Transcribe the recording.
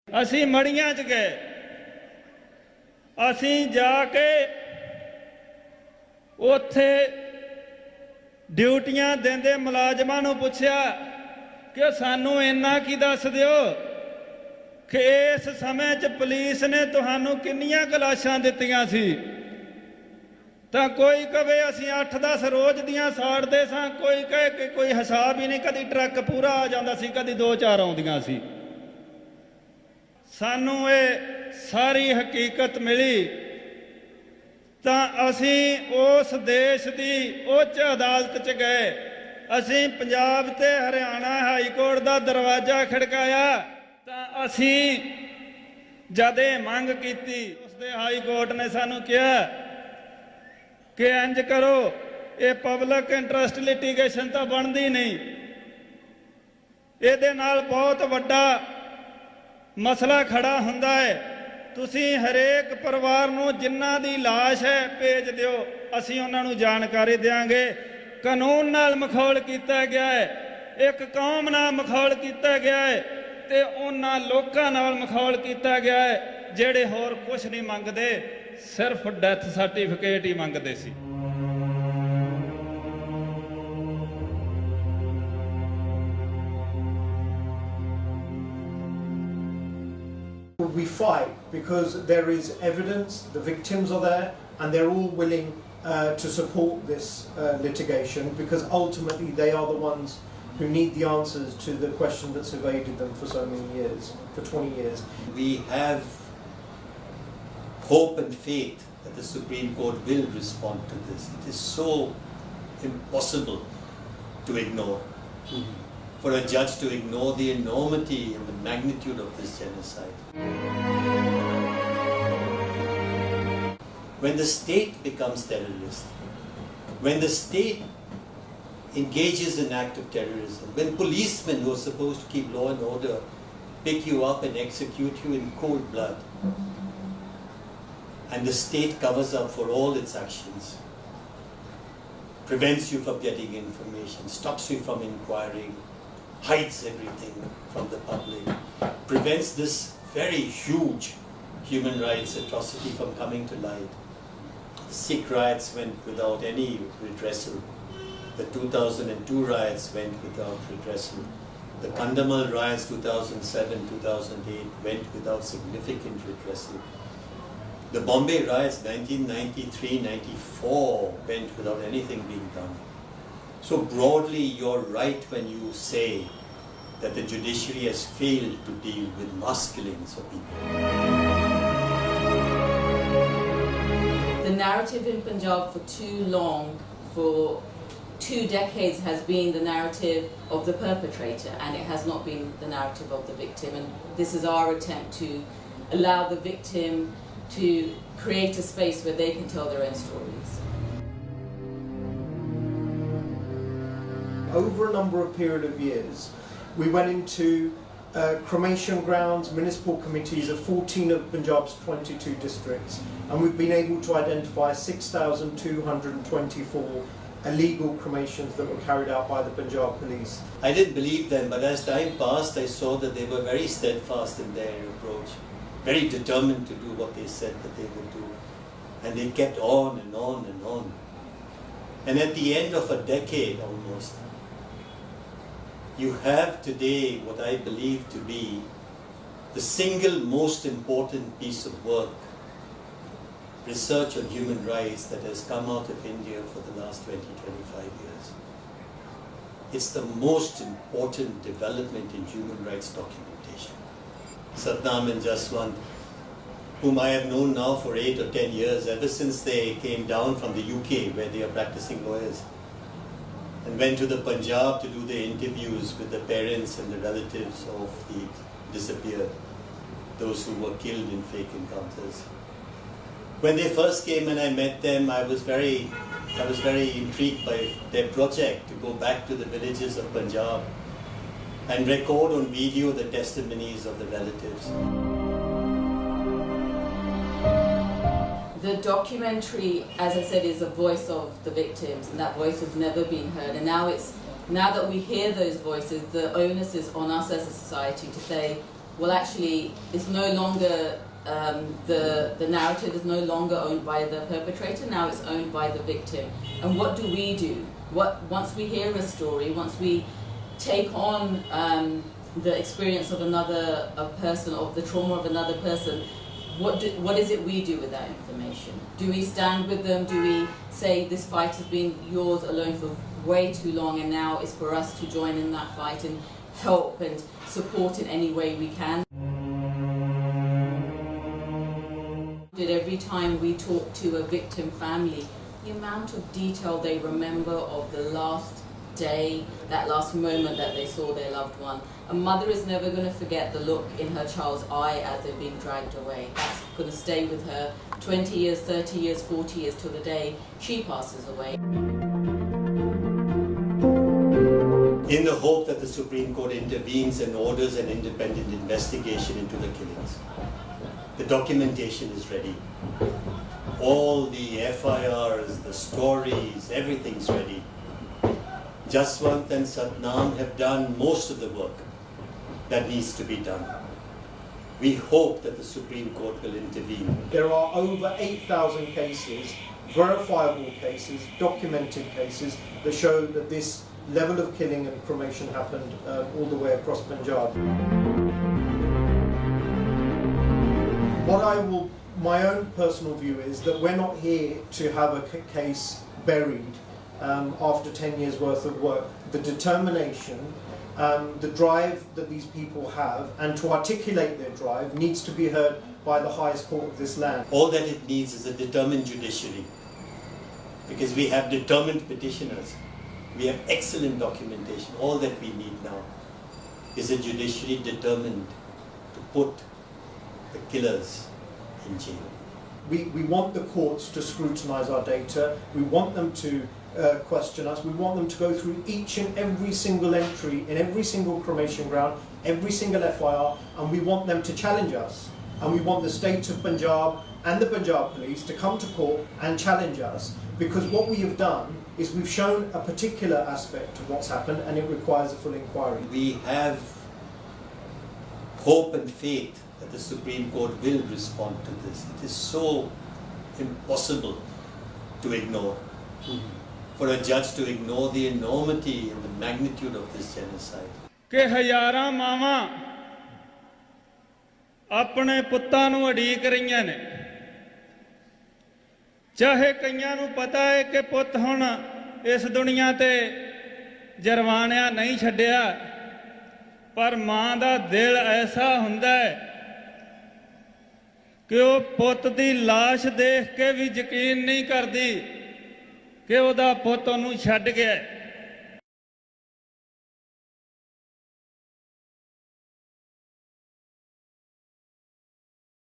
ਅਸੀਂ ਮੜੀਆਂ 'ਚ ਗਏ, ਅਸੀਂ ਜਾ ਕੇ ਉੱਥੇ ਡਿਊਟੀਆਂ ਦਿੰਦੇ ਮੁਲਾਜ਼ਮਾਂ ਨੂੰ ਪੁੱਛਿਆ ਕਿ ਸਾਨੂੰ ਇੰਨਾ ਕੀ ਦੱਸ ਦਿਓ ਕਿ ਇਸ ਸਮੇਂ 'ਚ ਪੁਲਿਸ ਨੇ ਤੁਹਾਨੂੰ ਕਿੰਨੀਆਂ ਗਲਾਸ਼ਾਂ ਦਿੱਤੀਆਂ ਸੀ। ਤਾਂ ਕੋਈ ਕਵੇ ਅਸੀਂ 8-10 ਰੋਜ਼ ਦੀਆਂ ਸਾੜਦੇ ਸਾਂ, ਕੋਈ ਕਹੇ ਕਿ ਕੋਈ ਹਿਸਾਬ ਹੀ ਨਹੀਂ, ਕਦੀ ਟਰੱਕ ਪੂਰਾ ਆ ਜਾਂਦਾ ਸੀ, ਕਦੀ 2-4 ਆਉਂਦੀਆਂ ਸੀ। ਸਾਨੂੰ ਇਹ ਸਾਰੀ ਹਕੀਕਤ ਮਿਲੀ ਤਾਂ ਅਸੀਂ ਉਸ ਦੇਸ਼ ਦੀ ਉੱਚ ਅਦਾਲਤ 'ਚ ਗਏ। ਅਸੀਂ ਪੰਜਾਬ ਤੇ ਹਰਿਆਣਾ ਹਾਈ ਕੋਰਟ ਦਾ ਦਰਵਾਜ਼ਾ ਖੜਕਾਇਆ ਤਾਂ ਅਸੀਂ ਜਦ ਇਹ ਮੰਗ ਕੀਤੀ, ਉਸਦੇ ਹਾਈ ਕੋਰਟ ਨੇ ਸਾਨੂੰ ਕਿਹਾ ਕਿ ਇੰਜ ਕਰੋ, ਇਹ ਪਬਲਿਕ ਇੰਟਰਸਟ ਲਿਟੀਗੇਸ਼ਨ ਤਾਂ ਬਣਦੀ ਨਹੀਂ, ਇਹਦੇ ਨਾਲ ਬਹੁਤ ਵੱਡਾ ਮਸਲਾ ਖੜਾ ਹੁੰਦਾ ਹੈ। ਤੁਸੀਂ ਹਰੇਕ ਪਰਿਵਾਰ ਨੂੰ ਜਿਨ੍ਹਾਂ ਦੀ ਲਾਸ਼ ਹੈ ਭੇਜ ਦਿਓ, ਅਸੀਂ ਉਹਨਾਂ ਨੂੰ ਜਾਣਕਾਰੀ ਦੇਵਾਂਗੇ। ਕਾਨੂੰਨ ਨਾਲ ਮਖੌਲ ਕੀਤਾ ਗਿਆ ਹੈ, ਇੱਕ ਕੌਮ ਨਾਲ ਮਖੌਲ ਕੀਤਾ ਗਿਆ ਹੈ ਤੇ ਉਹਨਾਂ ਲੋਕਾਂ ਨਾਲ ਮਖੌਲ ਕੀਤਾ ਗਿਆ ਹੈ ਜਿਹੜੇ ਹੋਰ ਕੁਝ ਨਹੀਂ ਮੰਗਦੇ, ਸਿਰਫ ਡੈਥ ਸਰਟੀਫਿਕੇਟ ਹੀ ਮੰਗਦੇ ਸੀ। We fight because there is evidence, the victims are there, and they're all willing to support this litigation because ultimately they are the ones who need the answers to the question that's evaded them for so many years, for 20 years. We have hope and faith that the Supreme Court will respond to this. It is so impossible to ignore. For a judge to ignore the enormity and the magnitude of this genocide. When the state becomes terrorist, when the state engages in act of terrorism, when policemen who are supposed to keep law and order pick you up and execute you in cold blood, and the state covers up for all its actions, prevents you from getting information, stops you from inquiring, hides everything from the public, prevents this very huge human rights atrocity from coming to light. The Sikh riots went without any redressal. The 2002 riots went without redressal. The Kandhamal riots 2007-2008 went without significant redressal. The Bombay riots 1993-94 went without anything being done. So broadly, you're right when you say that the judiciary has failed to deal with mass killings of people. The narrative in Punjab for too long, for 2 decades, has been the narrative of the perpetrator, and it has not been the narrative of the victim. And this is our attempt to allow the victim to create a space where they can tell their own stories. Over a number of period of years, we went into cremation grounds, municipal committees of 14 of Punjab's 22 districts, and we've been able to identify 6,224 illegal cremations that were carried out by the Punjab police. I didn't believe them, but as time passed, I saw that they were very steadfast in their approach, very determined to do what they said that they would do. And they kept on and on and on. And at the end of a decade almost, you have today what I believe to be the single most important piece of work, research on human rights that has come out of India for the last 20-25 years. It's the most important development in human rights documentation. Satnam and Jaswant, whom I have known now for 8 or 10 years, ever since they came down from the UK where they are practicing lawyers, and went to the Punjab to do the interviews with the parents and the relatives of the disappeared, those who were killed in fake encounters. When they first came and I met them, I was very intrigued by their project to go back to the villages of Punjab and record on video the testimonies of the relatives. The documentary, as I said, is a voice of the victims, and that voice has never been heard. And now that we hear those voices, the onus is on us as a society to say, well, actually, it's no longer, the narrative is no longer owned by the perpetrator, now it's owned by the victim. And what do we do? Once we hear a story, once we take on the experience of a person, of the trauma of another person, what is it we do with that information? Do we stand with them? Do we say this fight has been yours alone for way too long and now it's for us to join in that fight and help and support in any way we can? Every time we talk to a victim family, the amount of detail they remember of the last day, that last moment that they saw their loved one. A mother is never going to forget the look in her child's eye as they're being dragged away. That's going to stay with her 20 years, 30 years, 40 years till the day she passes away. In the hope that the Supreme Court intervenes and orders an independent investigation into the killings, the documentation is ready. All the FIRs, the stories, everything's ready. Jaswant and Satnam have done most of the work that needs to be done. We hope that the Supreme Court will intervene. There are over 8,000 cases, verifiable cases, documented cases that show that this level of killing and cremation happened all the way across Punjab. My own personal view is that we're not here to have a case buried after 10 years worth of work. The determination, the drive that these people have, and to articulate their drive needs to be heard by the highest court of this land. All that it needs is a determined judiciary, because we have determined petitioners. We have excellent documentation. All that we need now is a judiciary determined to put the killers in jail. We want the courts to scrutinise our data. We want them to question us. We want them to go through each and every single entry in every single cremation ground, every single FIR, and we want them to challenge us. And we want the state of Punjab and the Punjab police to come to court and challenge us, because what we have done is we've shown a particular aspect of what's happened and it requires a full inquiry. We have hope and faith that the Supreme Court will respond to this. It is so impossible to ignore. For a judge to ignore the enormity and the magnitude of this genocide. ਕਿ ਹਜ਼ਾਰਾਂ ਮਾਵਾਂ ਆਪਣੇ ਪੁੱਤਾਂ ਨੂੰ ਉਡੀਕ ਰਹੀਆਂ ਨੇ, ਚਾਹੇ ਕਈਆਂ ਨੂੰ ਪਤਾ ਹੈ ਕਿ ਪੁੱਤ ਹੁਣ ਇਸ ਦੁਨੀਆ ਤੇ ਜਰਵਾਣਿਆ ਨਹੀਂ ਛੱਡਿਆ, ਪਰ ਮਾਂ ਦਾ ਦਿਲ ਐਸਾ ਹੁੰਦਾ ਹੈ ਕਿ ਉਹ ਪੁੱਤ ਦੀ ਲਾਸ਼ ਦੇਖ ਕੇ ਵੀ ਯਕੀਨ ਨਹੀਂ ਕਰਦੀ ਕਿ ਉਹਦਾ ਪੁੱਤ ਉਹਨੂੰ ਛੱਡ ਗਿਆ।